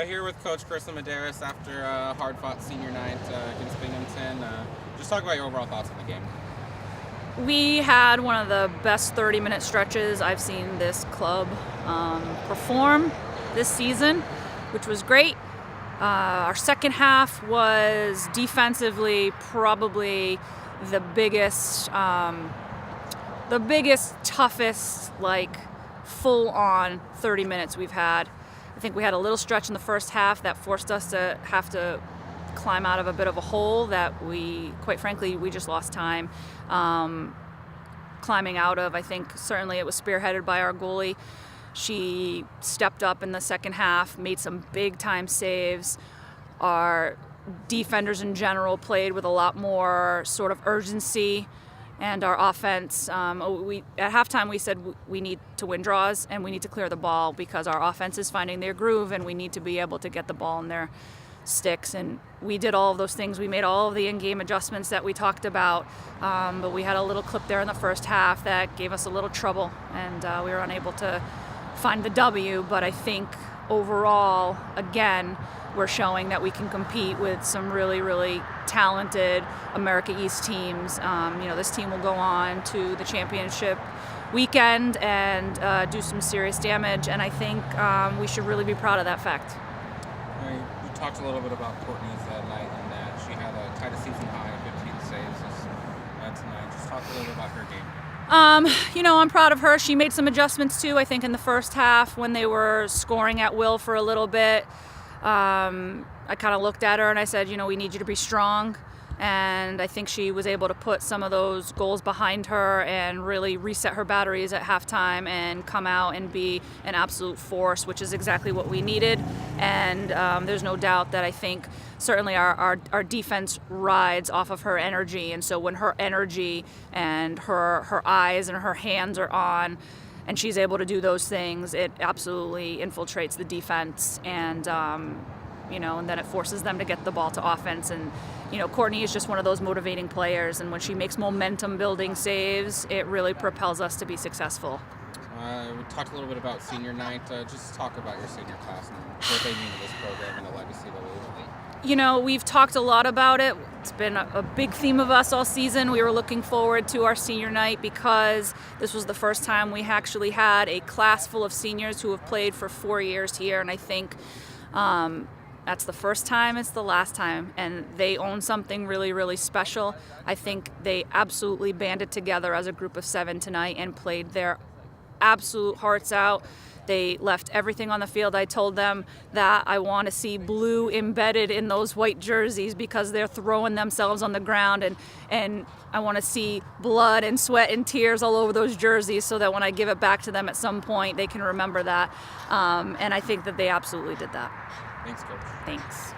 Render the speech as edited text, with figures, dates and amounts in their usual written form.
Here with Coach Carissa Medeiros after a hard-fought senior night against Binghamton. Just talk about your overall thoughts on the game. We had one of the best 30-minute stretches I've seen this club perform this season, which was great. Our second half was defensively probably the biggest, toughest, full-on 30 minutes we've had. I think we had a little stretch in the first half that forced us to have to climb out of a bit of a hole that we, quite frankly, we just lost time climbing out of. I think certainly it was spearheaded by our goalie. She stepped up in the second half, made some big-time saves. Our defenders in general played with a lot more sort of urgency. And our offense, at halftime we said we need to win draws and we need to clear the ball because our offense is finding their groove and we need to be able to get the ball in their sticks. And we did all of those things. We made all of the in-game adjustments that we talked about, but we had a little clip there in the first half that gave us a little trouble, and we were unable to find the W. But I think overall, again, we're showing that we can compete with some really, really talented America East teams. This team will go on to the championship weekend and do some serious damage, and I think we should really be proud of that fact. You talked a little bit about Courtney's night and that she had a tied a season high 15 saves tonight. Just talk a little bit about her game. I'm proud of her. She made some adjustments too, I think, in the first half when they were scoring at will for a little bit. I kind of looked at her and I said, we need you to be strong. And I think she was able to put some of those goals behind her and really reset her batteries at halftime and come out and be an absolute force, which is exactly what we needed. And there's no doubt that I think certainly our defense rides off of her energy. And so when her energy and her eyes and her hands are on, and she's able to do those things, it absolutely infiltrates the defense, and and then it forces them to get the ball to offense. And Courtney is just one of those motivating players, and when she makes momentum-building saves, it really propels us to be successful. We talked a little bit about senior night. Just talk about your senior class and what they mean to this program and the legacy that we leave. We've talked a lot about it. It's been a big theme of us all season. We were looking forward to our senior night because this was the first time we actually had a class full of seniors who have played for 4 years here, and I think that's the first time, it's the last time, and they own something really, really special. I think they absolutely banded together as a group of 7 tonight and played their absolute hearts out. They left everything on the field. I told them that I want to see blue embedded in those white jerseys because they're throwing themselves on the ground, and I want to see blood and sweat and tears all over those jerseys so that when I give it back to them at some point, they can remember that. And I think that they absolutely did that. Thanks, Coach. Thanks.